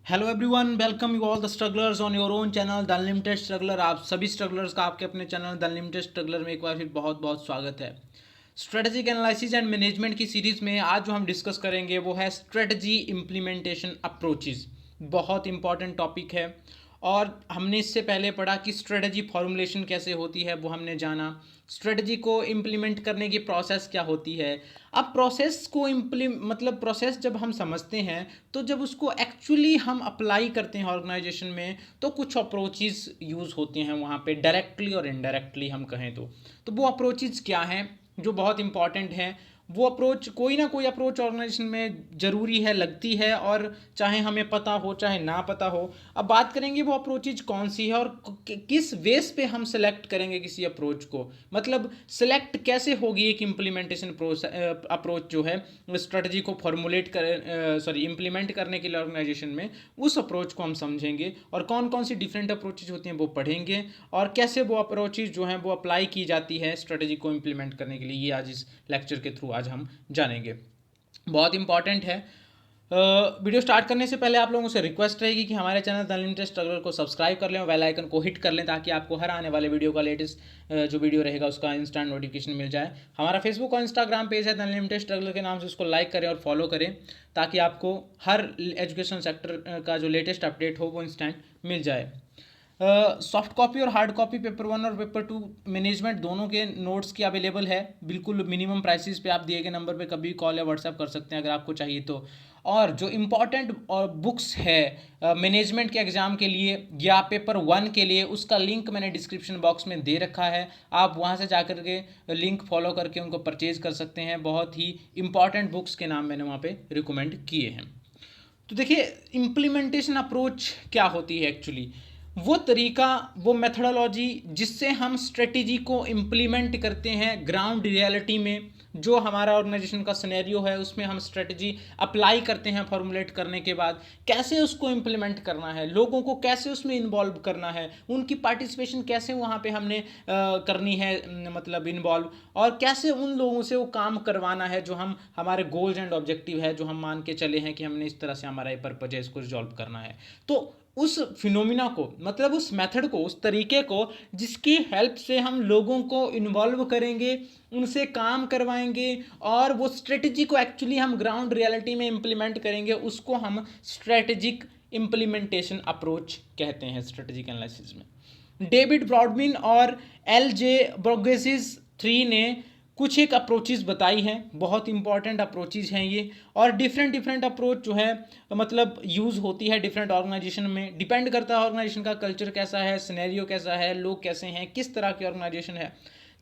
Hello everyone, welcome you all the strugglers on your own channel the unlimited struggler. आप सभी strugglers का आपके अपने चैनल द अनलिमिटेड स्ट्रगलर में एक बार फिर बहुत बहुत स्वागत है। स्ट्रेटजिक एनालिसिस एंड मैनेजमेंट की सीरीज़ में आज जो हम डिस्कस करेंगे वो है स्ट्रेटजी इम्प्लीमेंटेशन अप्रोचेस। बहुत इंपॉर्टेंट टॉपिक है और हमने इससे पहले पढ़ा कि स्ट्रेटजी फॉर्मुलेशन कैसे होती है, वो हमने जाना। स्ट्रेटजी को इम्प्लीमेंट करने की प्रोसेस क्या होती है। अब प्रोसेस को प्रोसेस जब हम समझते हैं तो जब उसको एक्चुअली हम अप्लाई करते हैं ऑर्गेनाइजेशन में तो कुछ अप्रोचेस यूज़ होते हैं वहाँ पे, डायरेक्टली और इनडायरेक्टली हम कहें तो वो अप्रोचेस क्या हैं जो बहुत इंपॉर्टेंट हैं। वो अप्रोच, कोई ना कोई अप्रोच ऑर्गेनाइजेशन में ज़रूरी है, लगती है, और चाहे हमें पता हो चाहे ना पता हो। अब बात करेंगे वो अप्रोचेज कौन सी है और किस बेस पे हम सेलेक्ट करेंगे किसी अप्रोच को, मतलब सेलेक्ट कैसे होगी एक इम्प्लीमेंटेशन अप्रोच जो है स्ट्रेटजी को फॉर्मुलेट इम्प्लीमेंट करने के लिए ऑर्गेनाइजेशन में। उस अप्रोच को हम समझेंगे और कौन कौन सी डिफरेंट अप्रोचेज होती हैं वो पढ़ेंगे और कैसे वो अप्रोचेज जो हैं वो अप्लाई की जाती है स्ट्रेटजी को इम्प्लीमेंट करने के लिए। ये आज इस लेक्चर के थ्रू आज हम जानेंगे। बहुत इंपॉर्टेंट है। वीडियो स्टार्ट करने से पहले आप लोगों से रिक्वेस्ट रहेगी कि हमारे चैनल द अनलिमिटेड स्ट्रगलर को सब्सक्राइब कर लें और बेल आइकन को हिट कर लें ताकि आपको हर आने वाले वीडियो का लेटेस्ट जो वीडियो रहेगा उसका इंस्टेंट नोटिफिकेशन मिल जाए। हमारा फेसबुक और इंस्टाग्राम पेज है द अनलिमिटेड स्ट्रगलर के नाम से, उसको लाइक करें और फॉलो करें ताकि आपको हर एजुकेशन सेक्टर का जो लेटेस्ट अपडेट हो वो इंस्टेंट मिल जाए। सॉफ्ट कॉपी और हार्ड कॉपी पेपर 1 और पेपर 2 मैनेजमेंट दोनों के नोट्स की अवेलेबल है। बिल्कुल मिनिमम प्राइसेस पे आप दिए गए नंबर पे कभी कॉल या व्हाट्सएप कर सकते हैं अगर आपको चाहिए तो। और जो इम्पॉर्टेंट और बुक्स है मैनेजमेंट के एग्ज़ाम के लिए या पेपर 1 के लिए, उसका लिंक मैंने डिस्क्रिप्शन बॉक्स में दे रखा है। आप वहाँ से जा कर के लिंक फॉलो करके उनको परचेज कर सकते हैं। बहुत ही इंपॉर्टेंट बुक्स के नाम मैंने वहाँ पे रिकमेंड किए हैं। तो देखिए, इम्प्लीमेंटेशन अप्रोच क्या होती है एक्चुअली। वो तरीका, वो मेथडोलॉजी जिससे हम स्ट्रेटजी को इम्प्लीमेंट करते हैं ग्राउंड रियलिटी में। जो हमारा ऑर्गेनाइजेशन का सिनेरियो है उसमें हम स्ट्रेटजी अप्लाई करते हैं फॉर्मुलेट करने के बाद, कैसे उसको इम्प्लीमेंट करना है, लोगों को कैसे उसमें इन्वॉल्व करना है, उनकी पार्टिसिपेशन कैसे वहाँ पे हमने करनी है, मतलब इन्वॉल्व, और कैसे उन लोगों से वो काम करवाना है जो हम, हमारे गोल्स एंड ऑब्जेक्टिव है जो हम मान के चले हैं कि हमने इस तरह से हमारा ये पर्पज है, इसको रिजॉल्व करना है। तो उस फिनोमिना को, मतलब उस मेथड को, उस तरीके को जिसकी हेल्प से हम लोगों को इन्वॉल्व करेंगे, उनसे काम करवाएंगे और वो स्ट्रेटजी को एक्चुअली हम ग्राउंड रियलिटी में इम्प्लीमेंट करेंगे, उसको हम स्ट्रेटजिक इम्प्लीमेंटेशन अप्रोच कहते हैं स्ट्रेटजिक एनालिसिस में। डेविड ब्रॉडबिन और एल जे ब्रोगेसिस 3 ने कुछ एक अप्रोचेस बताई हैं, बहुत इंपॉर्टेंट अप्रोचेस हैं ये। और डिफरेंट अप्रोच जो है मतलब यूज़ होती है डिफरेंट ऑर्गेनाइजेशन में। डिपेंड करता है ऑर्गेनाइजेशन का कल्चर कैसा है, सिनेरियो कैसा है, लोग कैसे हैं, किस तरह की ऑर्गेनाइजेशन है।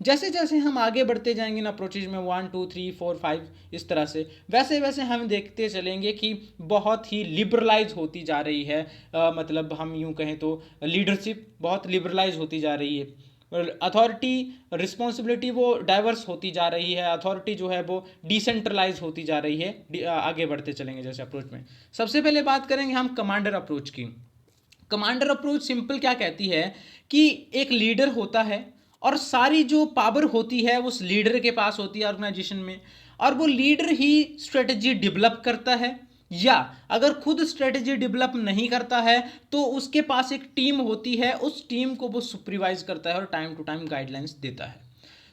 जैसे जैसे हम आगे बढ़ते जाएंगे ना अप्रोचेज में, 1 2 3 4 5 इस तरह से, वैसे वैसे हम देखते चलेंगे कि बहुत ही लिबरलाइज होती जा रही है। मतलब हम यूँ कहें तो लीडरशिप बहुत लिबरलाइज होती जा रही है। अथॉरिटी, रिस्पॉन्सिबिलिटी वो डाइवर्स होती जा रही है। अथॉरिटी जो है वो डिसेंट्रलाइज होती जा रही है। आगे बढ़ते चलेंगे जैसे अप्रोच में। सबसे पहले बात करेंगे हम कमांडर अप्रोच की। कमांडर अप्रोच सिंपल क्या कहती है कि एक लीडर होता है और सारी जो पावर होती है उस लीडर के पास होती है ऑर्गेनाइजेशन में, और वो लीडर ही स्ट्रेटजी डेवलप करता है, या अगर खुद स्ट्रेटजी डेवलप नहीं करता है तो उसके पास एक टीम होती है, उस टीम को वो सुपरवाइज करता है और टाइम टू टाइम गाइडलाइंस देता है।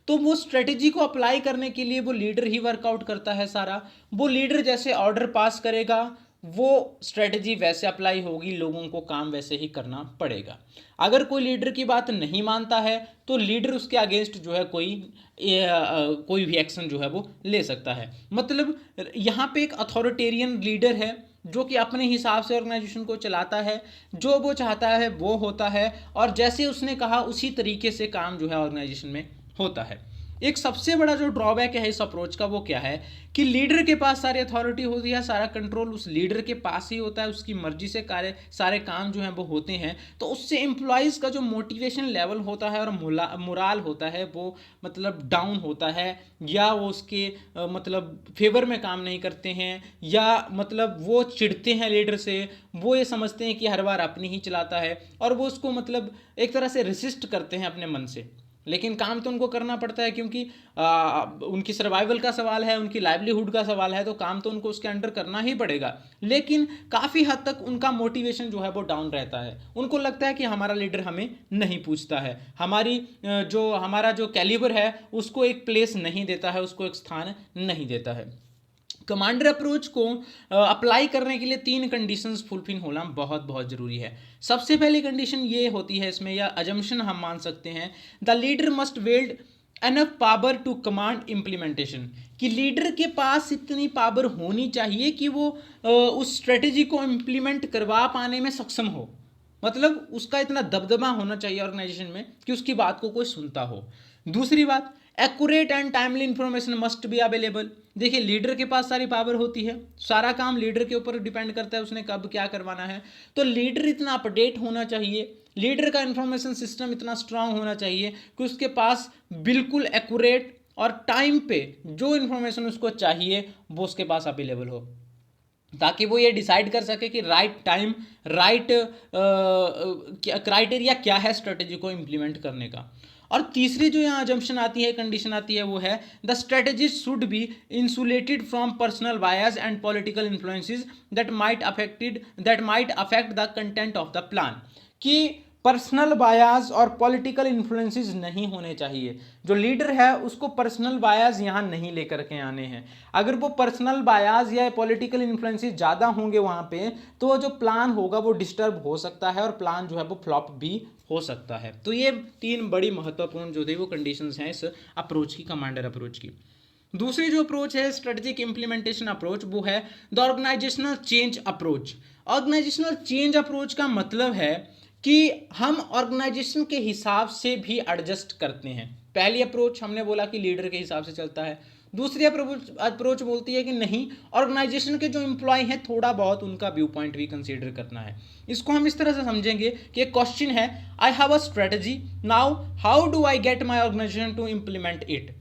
तो वो स्ट्रेटजी को अप्लाई करने के लिए वो लीडर ही वर्कआउट करता है सारा। वो लीडर जैसे ऑर्डर पास करेगा वो स्ट्रेटजी वैसे अप्लाई होगी, लोगों को काम वैसे ही करना पड़ेगा। अगर कोई लीडर की बात नहीं मानता है तो लीडर उसके अगेंस्ट जो है कोई भी एक्शन जो है वो ले सकता है। मतलब यहाँ पे एक अथॉरिटेरियन लीडर है जो कि अपने हिसाब से ऑर्गेनाइजेशन को चलाता है, जो वो चाहता है वो होता है, और जैसे उसने कहा उसी तरीके से काम जो है ऑर्गेनाइजेशन में होता है। एक सबसे बड़ा जो ड्रॉबैक है इस अप्रोच का वो क्या है कि लीडर के पास सारी अथॉरिटी होती है, सारा कंट्रोल उस लीडर के पास ही होता है, उसकी मर्जी से सारे काम जो हैं वो होते हैं। तो उससे एम्प्लॉयज़ का जो मोटिवेशन लेवल होता है और मोराल होता है वो मतलब डाउन होता है, या वो उसके मतलब फेवर में काम नहीं करते हैं, या मतलब वो चिढ़ते हैं लीडर से। वो ये समझते हैं कि हर बार अपनी ही चलाता है और वो उसको मतलब एक तरह से रेसिस्ट करते हैं अपने मन से। लेकिन काम तो उनको करना पड़ता है, क्योंकि उनकी सर्वाइवल का सवाल है, उनकी लाइवलीहुड का सवाल है, तो काम तो उनको उसके अंडर करना ही पड़ेगा। लेकिन काफ़ी हद तक उनका मोटिवेशन जो है वो डाउन रहता है। उनको लगता है कि हमारा लीडर हमें नहीं पूछता है, हमारा जो कैलिबर है उसको एक प्लेस नहीं देता है, उसको एक स्थान नहीं देता है। कमांडर अप्रोच को अप्लाई करने के लिए 3 कंडीशंस फुलफिल होना बहुत बहुत ज़रूरी है। सबसे पहली कंडीशन ये होती है इसमें, या अजम्पशन हम मान सकते हैं, the leader must wield enough power to command implementation, कि लीडर के पास इतनी पावर होनी चाहिए कि वो उस स्ट्रेटेजी को इम्प्लीमेंट करवा पाने में सक्षम हो। मतलब उसका इतना दबदबा होना चाहिए ऑर्गेनाइजेशन में कि उसकी बात को कोई सुनता हो। दूसरी बात, accurate and timely information must be available. देखिए, लीडर के पास सारी पावर होती है, सारा काम लीडर के ऊपर डिपेंड करता है, उसने कब क्या करवाना है। तो लीडर इतना अपडेट होना चाहिए, लीडर का इंफॉर्मेशन सिस्टम इतना स्ट्रांग होना चाहिए कि उसके पास बिल्कुल एक्यूरेट और टाइम पे जो इन्फॉर्मेशन उसको चाहिए वो उसके पास अवेलेबल हो, ताकि वो ये डिसाइड कर सके कि राइट टाइम, राइट क्राइटेरिया क्या है स्ट्रेटेजी को इम्प्लीमेंट करने का। और तीसरी जो यहाँ अजम्पशन आती है, कंडीशन आती है, वो है the strategist should be insulated from personal bias and political influences that might affect the content of the plan, कि पर्सनल बायास और पॉलिटिकल इन्फ्लुएंसेस नहीं होने चाहिए। जो लीडर है उसको पर्सनल बायास यहाँ नहीं लेकर के आने हैं। अगर वो पर्सनल बायास या पॉलिटिकल इन्फ्लुएंसेस ज़्यादा होंगे वहाँ पे, तो जो प्लान होगा वो डिस्टर्ब हो सकता है और प्लान जो है वो फ्लॉप भी हो सकता है। तो ये 3 बड़ी महत्वपूर्ण जो थे वो कंडीशंस हैं इस अप्रोच की, कमांडर अप्रोच की। दूसरी जो अप्रोच है स्ट्रेटेजिक इंप्लीमेंटेशन अप्रोच, वो है the organisational change approach. Organisational change approach का मतलब है कि हम ऑर्गेनाइजेशन के हिसाब से भी एडजस्ट करते हैं। पहली अप्रोच हमने बोला कि लीडर के हिसाब से चलता है। दूसरी अप्रोच बोलती है कि नहीं, ऑर्गेनाइजेशन के जो एम्प्लॉय हैं थोड़ा बहुत उनका व्यू पॉइंट भी कंसीडर करना है। इसको हम इस तरह से समझेंगे कि एक क्वेश्चन है, I have a strategy, now how do I get my organisation to implement it.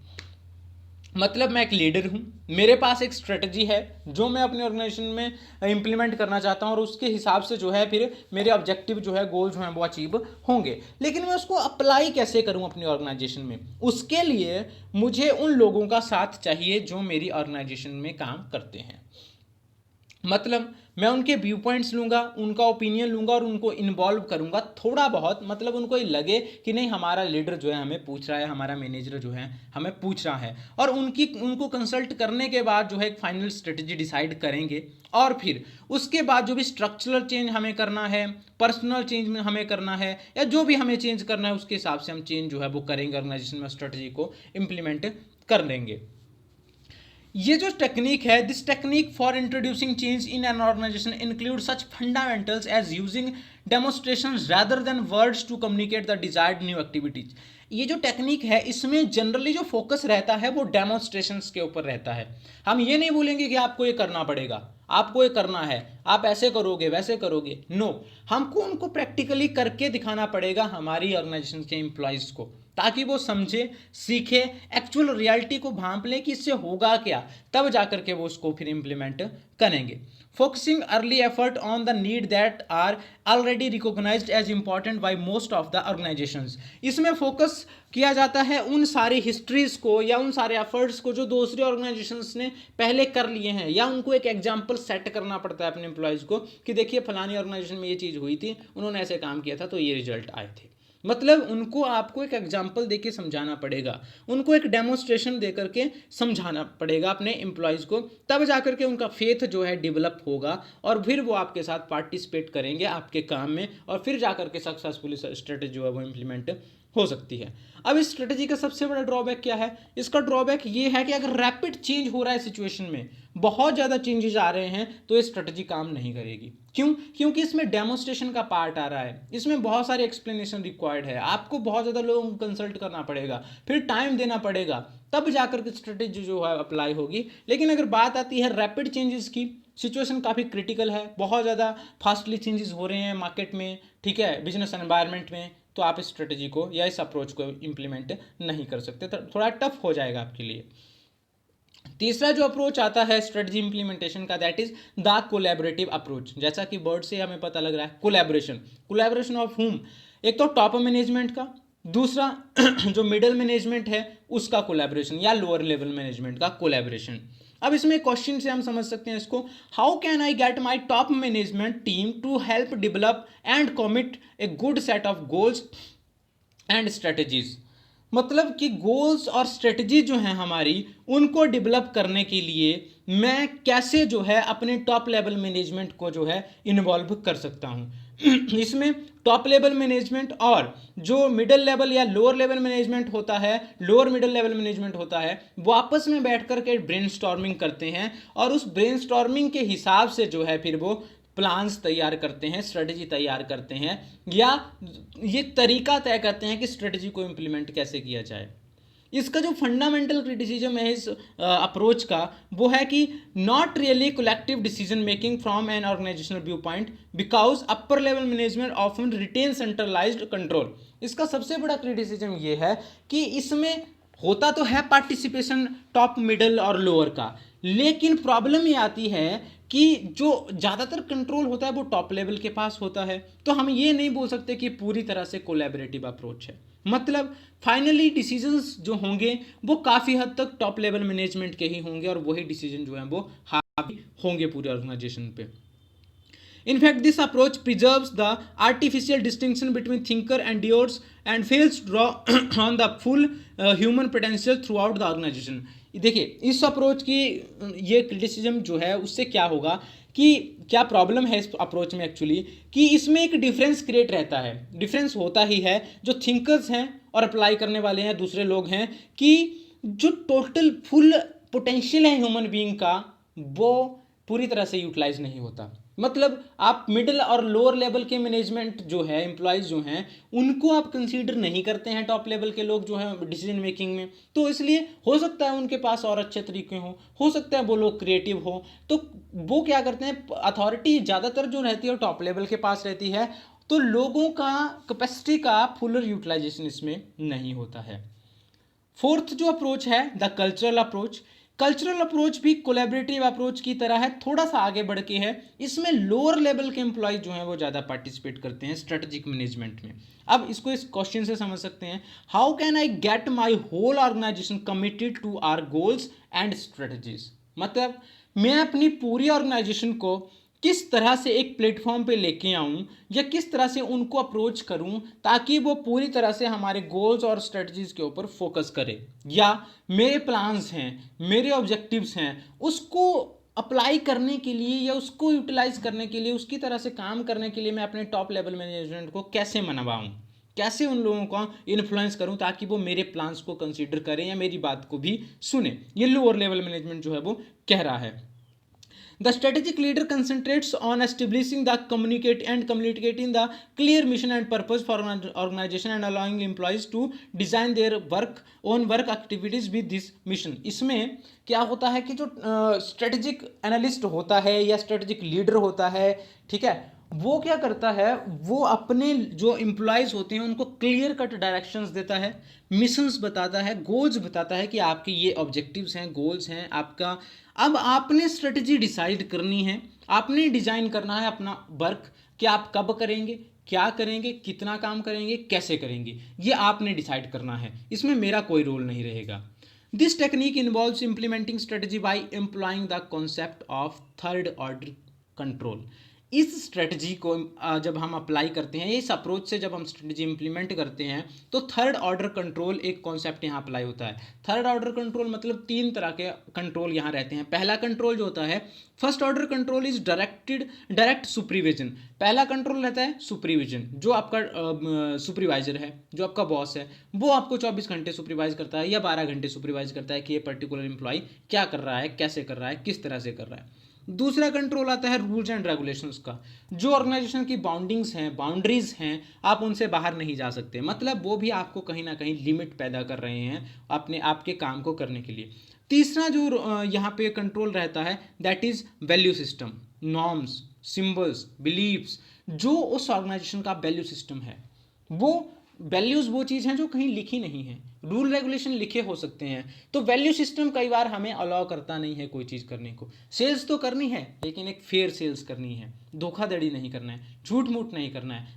मतलब मैं एक लीडर हूँ, मेरे पास एक स्ट्रेटजी है जो मैं अपने ऑर्गेनाइजेशन में इंप्लीमेंट करना चाहता हूँ, और उसके हिसाब से जो है फिर मेरे ऑब्जेक्टिव जो है, गोल जो हैं वो अचीव होंगे। लेकिन मैं उसको अप्लाई कैसे करूँ अपनी ऑर्गेनाइजेशन में? उसके लिए मुझे उन लोगों का साथ चाहिए जो मेरी ऑर्गेनाइजेशन में काम करते हैं। मतलब मैं उनके व्यू पॉइंट्स लूँगा, उनका ओपिनियन लूँगा और उनको इन्वॉल्व करूँगा थोड़ा बहुत। मतलब उनको ये लगे कि नहीं, हमारा लीडर जो है हमें पूछ रहा है, हमारा मैनेजर जो है हमें पूछ रहा है, और उनको कंसल्ट करने के बाद जो है एक फाइनल स्ट्रेटजी डिसाइड करेंगे। और फिर उसके बाद जो भी स्ट्रक्चरल चेंज हमें करना है, पर्सनल चेंज में हमें करना है, या जो भी हमें चेंज करना है उसके हिसाब से हम चेंज जो है वो करेंगे, ऑर्गेनाइजेशन में स्ट्रेटजी को इम्प्लीमेंट कर लेंगे। ये जो टेक्निक है, this technique for introducing change in an organisation include such fundamentals as using demonstration rather than words to communicate the desired new activities. ये जो टेक्निक है इसमें जनरली जो फोकस रहता है वो डेमोस्ट्रेशंस के ऊपर रहता है। हम ये नहीं बोलेंगे कि आपको ये करना पड़ेगा, आपको ये करना है, आप ऐसे करोगे वैसे करोगे, नो, हमको उनको प्रैक्टिकली करके दिखाना पड़ेगा हमारी ऑर्गेनाइजेशन के एम्प्लॉयज़ को, ताकि वो समझे, सीखे, एक्चुअल रियलिटी को भांप ले कि इससे होगा क्या, तब जाकर के वो उसको फिर इम्प्लीमेंट करेंगे। Focusing early effort on the need that are already recognised as important by most of the organisations. इसमें फोकस किया जाता है उन सारी हिस्ट्रीज को या उन सारे एफर्ट्स को जो दूसरी ऑर्गेनाइजेशंस ने पहले कर लिए हैं, या उनको एक एग्जाम्पल सेट करना पड़ता है अपने एम्प्लॉयज़ को कि देखिए फलानी ऑर्गेनाइजेशन में ये चीज़ हुई थी, उन्होंने ऐसे काम किया था तो ये रिजल्ट आए थे। मतलब उनको आपको एक एग्जाम्पल देके समझाना पड़ेगा, उनको एक डेमोस्ट्रेशन दे करके समझाना पड़ेगा अपने एम्प्लॉयज़ को, तब जाकर के उनका फेथ जो है डेवलप होगा और फिर वो आपके साथ पार्टिसिपेट करेंगे आपके काम में, और फिर जाकर के सक्सेसफुली स्ट्रेटेजी जो है वो इम्प्लीमेंट हो सकती है। अब इस स्ट्रेटेजी का सबसे बड़ा ड्रॉबैक क्या है? इसका ड्रॉबैक ये है कि अगर रैपिड चेंज हो रहा है सिचुएशन में, बहुत ज़्यादा चेंजेस आ रहे हैं, तो ये स्ट्रेटेजी काम नहीं करेगी। क्यों? क्योंकि इसमें डेमोस्ट्रेशन का पार्ट आ रहा है, इसमें बहुत सारी एक्सप्लेनेशन रिक्वायर्ड है, आपको बहुत ज़्यादा लोगों को कंसल्ट करना पड़ेगा, फिर टाइम देना पड़ेगा, तब जाकर के स्ट्रेटेजी जो है अप्लाई होगी। लेकिन अगर बात आती है रैपिड चेंजेस की, सिचुएशन काफ़ी क्रिटिकल है, बहुत ज़्यादा फास्टली चेंजेस हो रहे हैं मार्केट में, ठीक है, बिजनेस एनवायरनमेंट में, तो आप इस स्ट्रेटेजी को या इस अप्रोच को इम्प्लीमेंट नहीं कर सकते, तो थोड़ा टफ हो जाएगा आपके लिए। तीसरा जो अप्रोच आता है स्ट्रेटजी इंप्लीमेंटेशन का, that is the collaborative approach. जैसा कि वर्ड से हमें पता लग रहा है, कोलैबोरेशन, कोलैबोरेशन ऑफ हुम? एक तो टॉप मैनेजमेंट का, दूसरा जो मिडल मैनेजमेंट है उसका कोलैबोरेशन या लोअर लेवल मैनेजमेंट का कोलैबोरेशन। अब इसमें क्वेश्चन से हम समझ सकते हैं इसको, how can I get my top management team to help develop and commit a good set of goals and strategies. मतलब कि गोल्स और स्ट्रेटजी जो हैं हमारी, उनको डेवलप करने के लिए मैं कैसे जो है अपने टॉप लेवल मैनेजमेंट को जो है इन्वॉल्व कर सकता हूँ। इसमें टॉप लेवल मैनेजमेंट और जो मिडिल लेवल या लोअर लेवल मैनेजमेंट होता है, लोअर मिडिल लेवल मैनेजमेंट होता है, वो आपस में बैठ कर के ब्रेनस्टॉर्मिंग करते हैं और उस ब्रेनस्टॉर्मिंग के हिसाब से जो है फिर वो प्लान्स तैयार करते हैं, स्ट्रेटजी तैयार करते हैं, या ये तरीका तय करते हैं कि स्ट्रेटजी को इम्प्लीमेंट कैसे किया जाए। इसका जो फंडामेंटल क्रिटिसिज्म है इस अप्रोच का, वो है कि not really collective decision making from an organizational view point because upper level management often retain centralized control. इसका सबसे बड़ा क्रिटिसिज्म ये है कि इसमें होता तो है पार्टिसिपेशन टॉप मिडल और लोअर का, लेकिन प्रॉब्लम ये आती है कि जो ज़्यादातर कंट्रोल होता है वो टॉप लेवल के पास होता है। तो हम ये नहीं बोल सकते कि पूरी तरह से कोलैबोरेटिव अप्रोच है। मतलब फाइनली डिसीजंस जो होंगे वो काफ़ी हद तक टॉप लेवल मैनेजमेंट के ही होंगे और वही डिसीजन जो है वो हावी होंगे पूरे ऑर्गेनाइजेशन पे। In fact, this approach preserves the artificial distinction between thinker and doers and fails to draw on the full human potential throughout the organization. देखिए इस अप्रोच की ये क्रिटिसिज्म जो है उससे क्या होगा कि क्या प्रॉब्लम है इस अप्रोच में एक्चुअली, कि इसमें एक डिफरेंस क्रिएट रहता है, डिफरेंस होता ही है जो थिंकर्स हैं और अप्लाई करने वाले हैं दूसरे लोग हैं, कि जो टोटल फुल पोटेंशियल है ह्यूमन बीइंग का वो पूरी तरह से यूटिलाइज नहीं होता। मतलब आप मिडिल और लोअर लेवल के मैनेजमेंट जो है, एम्प्लॉयज़ जो हैं, उनको आप कंसीडर नहीं करते हैं टॉप लेवल के लोग जो हैं डिसीजन मेकिंग में। तो इसलिए हो सकता है उनके पास और अच्छे तरीके हों, हो सकता है वो लोग क्रिएटिव हो, तो वो क्या करते हैं, अथॉरिटी ज़्यादातर जो रहती है वो टॉप लेवल के पास रहती है, तो लोगों का कैपेसिटी का फुलर यूटिलाइजेशन इसमें नहीं होता है। फोर्थ जो अप्रोच है the cultural approach. Cultural approach भी कोलैबोरेटिव अप्रोच की तरह है, थोड़ा सा आगे बढ़ के है। इसमें लोअर लेवल के एम्प्लॉय जो हैं वो ज़्यादा पार्टिसिपेट करते हैं स्ट्रेटेजिक मैनेजमेंट में। अब इसको इस क्वेश्चन से समझ सकते हैं, how can I get my whole organization committed to our goals and strategies. मतलब मैं अपनी पूरी ऑर्गेनाइजेशन को किस तरह से एक प्लेटफॉर्म पे लेके आऊं या किस तरह से उनको अप्रोच करूं ताकि वो पूरी तरह से हमारे गोल्स और स्ट्रेटजीज के ऊपर फोकस करें, या मेरे प्लान्स हैं, मेरे ऑब्जेक्टिव्स हैं, उसको अप्लाई करने के लिए या उसको यूटिलाइज करने के लिए, उसकी तरह से काम करने के लिए मैं अपने टॉप लेवल मैनेजमेंट को कैसे मनवाऊं, कैसे उन लोगों को इन्फ्लुएंस करूं ताकि वो मेरे प्लान्स को कंसीडर करें या मेरी बात को भी सुने। ये लोअर लेवल मैनेजमेंट जो है वो कह रहा है। The strategic leader concentrates on establishing the communicating the clear mission and purpose for an organization and allowing employees to design their work activities with this mission. इसमें क्या होता है कि जो strategic analyst होता है या strategic leader होता है, ठीक है, वो क्या करता है, वो अपने जो एम्प्लॉयज़ होते हैं उनको क्लियर कट डायरेक्शंस देता है, मिशंस बताता है, गोल्स बताता है कि आपके ये ऑब्जेक्टिव्स हैं, गोल्स हैं आपका। अब आपने स्ट्रेटजी डिसाइड करनी है, आपने डिज़ाइन करना है अपना वर्क कि आप कब करेंगे, क्या करेंगे, कितना काम करेंगे, कैसे करेंगे, ये आपने डिसाइड करना है। इसमें मेरा कोई रोल नहीं रहेगा। This technique involves implementing strategy by employing the concept of third order control. इस स्ट्रेटजी को जब हम अप्लाई करते हैं, इस अप्रोच से जब हम स्ट्रेटजी इंप्लीमेंट करते हैं, तो थर्ड ऑर्डर कंट्रोल एक कॉन्सेप्ट यहाँ अप्लाई होता है। थर्ड ऑर्डर कंट्रोल मतलब 3 तरह के कंट्रोल यहाँ रहते हैं। पहला कंट्रोल जो होता है, first order control is direct supervision. पहला कंट्रोल रहता है सुपरविजन, जो आपका सुपरवाइजर है, जो आपका बॉस है, वो आपको 24 घंटे सुपरवाइज करता है या 12 घंटे सुपरवाइज करता है कि ये पर्टिकुलर एम्प्लॉय क्या कर रहा है, कैसे कर रहा है, किस तरह से कर रहा है। दूसरा कंट्रोल आता है रूल्स एंड रेगुलेशंस का। जो ऑर्गेनाइजेशन की बाउंड्रीज हैं, आप उनसे बाहर नहीं जा सकते। मतलब वो भी आपको कहीं ना कहीं लिमिट पैदा कर रहे हैं अपने आपके काम को करने के लिए। तीसरा जो यहाँ पे कंट्रोल रहता है, that is value system, norms, symbols, beliefs. जो उस ऑर्गेनाइजेशन का वैल्यू सिस्टम है वो वैल्यूज़ वो चीज़ हैं जो कहीं लिखी नहीं है, रूल रेगुलेशन लिखे हो सकते हैं, तो वैल्यू सिस्टम कई बार हमें अलाउ करता नहीं है कोई चीज़ करने को। सेल्स तो करनी है लेकिन एक फेयर सेल्स करनी है, धोखाधड़ी नहीं करना है, झूठ मूठ नहीं करना है,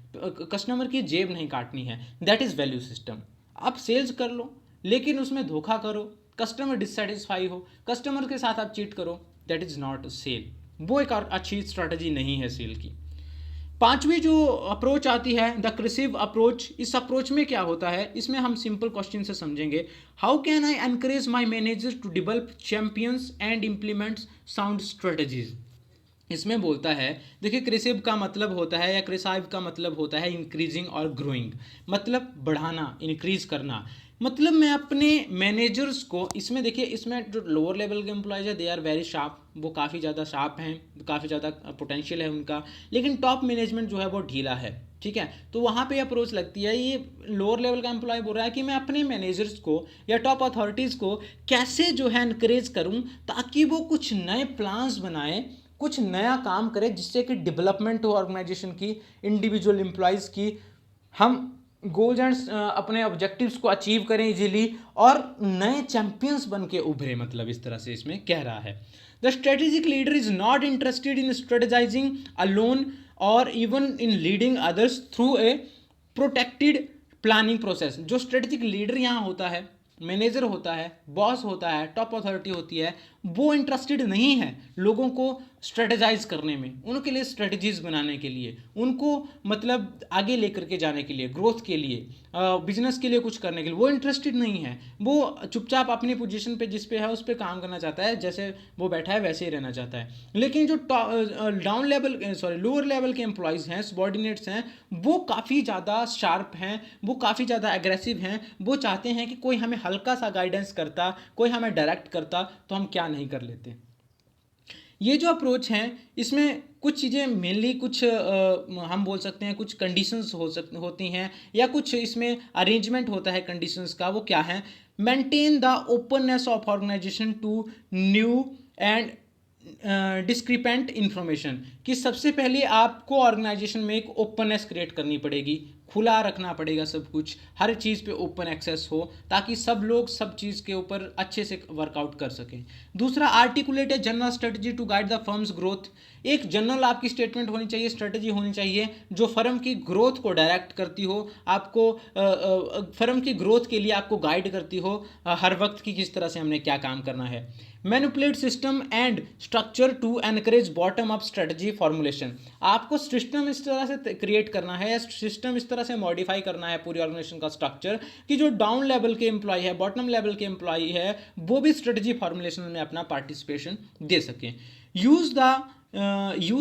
कस्टमर की जेब नहीं काटनी है, दैट इज़ वैल्यू सिस्टम। आप सेल्स कर लो लेकिन उसमें धोखा करो, कस्टमर डिससेटिस्फाई हो, कस्टमर के साथ आप चीट करो, दैट इज़ नॉट सेल। वो एक अच्छी स्ट्रैटेजी नहीं है सेल की। पांचवी जो अप्रोच आती है द क्रिसिव अप्रोच, इस अप्रोच में क्या होता है, इसमें हम सिंपल क्वेश्चन से समझेंगे। How can I encourage my managers to develop champions and implement sound strategies. इसमें बोलता है, देखिए क्रिसिव का मतलब होता है या क्रिसाइव का मतलब होता है इंक्रीजिंग और ग्रोइंग, मतलब बढ़ाना, इंक्रीज करना। मतलब मैं अपने मैनेजर्स को, इसमें देखिए इसमें जो लोअर लेवल के एम्प्लॉयज़ है दे आर वेरी शार्प, वो काफ़ी ज़्यादा शार्प हैं, काफ़ी ज़्यादा पोटेंशियल है उनका, लेकिन टॉप मैनेजमेंट जो है वो ढीला है, ठीक है। तो वहाँ पे अप्रोच लगती है, ये लोअर लेवल का एम्प्लॉय बोल रहा है कि मैं अपने मैनेजर्स को या टॉप अथॉरिटीज़ को कैसे जो है इनकरेज करूँ ताकि वो कुछ नए प्लान्स बनाए, कुछ नया काम करे जिससे कि डेवलपमेंट हो ऑर्गेनाइजेशन की, इंडिविजुअल एम्प्लॉयज़ की, हम गोल्स एंड अपने ऑब्जेक्टिव्स को अचीव करें इजीली और नए चैंपियंस बन के उभरे, मतलब इस तरह से इसमें कह रहा है। The strategic leader is not interested in strategizing alone और even in leading others through a protected planning process. जो स्ट्रेटेजिक लीडर यहाँ होता है, मैनेजर होता है, बॉस होता है, टॉप अथॉरिटी होती है, वो इंटरेस्टेड नहीं है लोगों को स्ट्रेटेजाइज करने में, उनके लिए स्ट्रेटजीज बनाने के लिए, उनको मतलब आगे लेकर के जाने के लिए, ग्रोथ के लिए, बिजनेस के लिए कुछ करने के लिए वो इंटरेस्टेड नहीं है। वो चुपचाप अपनी पोजीशन पे जिस पे है उस पे काम करना चाहता है, जैसे वो बैठा है वैसे ही रहना चाहता है। लेकिन जो डाउन लेवल लोअर लेवल के एम्प्लॉयज़ हैं, सबॉर्डिनेट्स हैं, वो काफ़ी ज़्यादा शार्प हैं, वो काफ़ी ज़्यादा एग्रेसिव हैं, वो चाहते हैं कि कोई हमें हल्का सा गाइडेंस करता, कोई हमें डायरेक्ट करता तो हम क्या नहीं कर लेते। ये जो अप्रोच हैं इसमें कुछ चीज़ें मेनली कुछ हम बोल सकते हैं कुछ कंडीशंस होती हैं या कुछ इसमें अरेंजमेंट होता है कंडीशंस का। वो क्या है, maintain the openness of organisation to new and discrepant information, कि सबसे पहले आपको ऑर्गेनाइजेशन में एक ओपननेस क्रिएट करनी पड़ेगी, खुला रखना पड़ेगा सब कुछ, हर चीज़ पे ओपन एक्सेस हो ताकि सब लोग सब चीज़ के ऊपर अच्छे से वर्कआउट कर सकें। दूसरा, articulate a general strategy to guide the firm's growth. एक जनरल आपकी स्टेटमेंट होनी चाहिए, स्ट्रेटजी होनी चाहिए जो फर्म की ग्रोथ को डायरेक्ट करती हो, आपको फर्म की ग्रोथ के लिए आपको गाइड करती हो हर वक्त की किस तरह से हमने क्या काम करना है। Manipulate system and structure to encourage bottom up strategy formulation. आपको सिस्टम इस तरह से क्रिएट करना है या सिस्टम इस तरह से मॉडिफाई करना है पूरी ऑर्गेनाइजेशन का स्ट्रक्चर कि जो डाउन लेवल के एम्प्लॉय है, बॉटम लेवल के एम्प्लॉय है, वो भी स्ट्रेटजी फॉर्मुलेशन में अपना पार्टिसिपेशन दे सकें। Use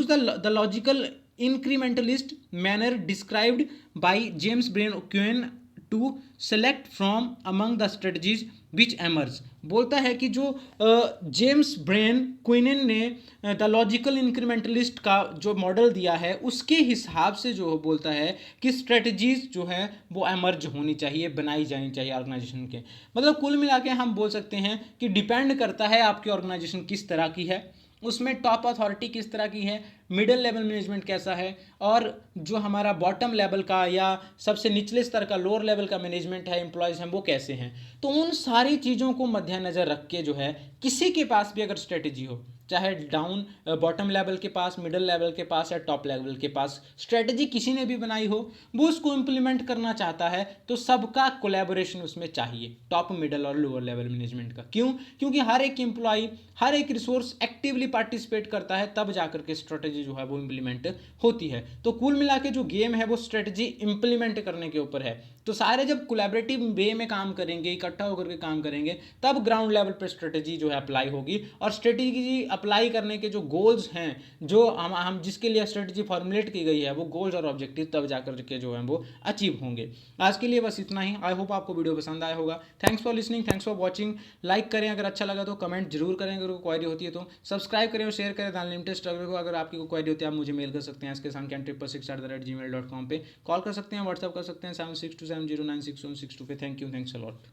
the logical incrementalist manner described by James Brian Quinn to select from among the strategies which emerge. बोलता है कि जो जेम्स ब्रेन क्विनन ने द लॉजिकल इंक्रीमेंटलिस्ट का जो मॉडल दिया है उसके हिसाब से जो बोलता है कि स्ट्रेटजीज जो है वो एमर्ज होनी चाहिए, बनाई जानी चाहिए ऑर्गेनाइजेशन के। मतलब कुल मिला के हम बोल सकते हैं कि डिपेंड करता है आपकी ऑर्गेनाइजेशन किस तरह की है, उसमें टॉप अथॉरिटी किस तरह की है, मिडिल लेवल मैनेजमेंट कैसा है, और जो हमारा बॉटम लेवल का या सबसे निचले स्तर का लोअर लेवल का मैनेजमेंट है, एम्प्लॉयज़ हैं, वो कैसे हैं। तो उन सारी चीज़ों को मद्देनज़र रख के जो है किसी के पास भी अगर स्ट्रेटजी हो, चाहे डाउन बॉटम लेवल के पास, मिडिल लेवल के पास या टॉप लेवल के पास, स्ट्रेटजी किसी ने भी बनाई हो, वो उसको इम्प्लीमेंट करना चाहता है तो सबका कोलैबोरेशन उसमें चाहिए, टॉप मिडिल और लोअर लेवल मैनेजमेंट का। क्यों? क्योंकि हर एक एम्प्लॉय, हर एक रिसोर्स एक्टिवली पार्टिसिपेट करता है, तब जाकर के स्ट्रेटजी जो है वो इम्प्लीमेंट होती है। तो कुल मिला के जो गेम है वो स्ट्रेटजी इम्प्लीमेंट करने के ऊपर है। तो सारे जब कोलैबोरेटिव वे में काम करेंगे, इकट्ठा होकर के काम करेंगे, तब ग्राउंड लेवल पर स्ट्रेटजी जो है अप्लाई होगी। और स्ट्रेटजी अप्लाई करने के जो गोल्स हैं, जो हम जिसके लिए स्ट्रेटजी फॉर्मुलेट की गई है, वो गोल्स और ऑब्जेक्टिव तब जाकर के जो है वो अचीव होंगे। आज के लिए बस इतना ही। आई होप आपको वीडियो पसंद आया होगा। Thanks for listening, thanks for watching. Like करें अगर अच्छा लगा तो, कमेंट जरूर करें अगर कोई क्वेरी होती है तो, सब्सक्राइब करें और शेयर करें द अनलिमिटेड स्ट्रगलर को। अगर आपकी कोई क्वेरी होती है आप मुझे मेल कर सकते हैं SKSancan666@gmail.com पे, कॉल कर सकते हैं, व्हाट्सअप कर सकते हैं 7627096162 पे। Thanks a lot.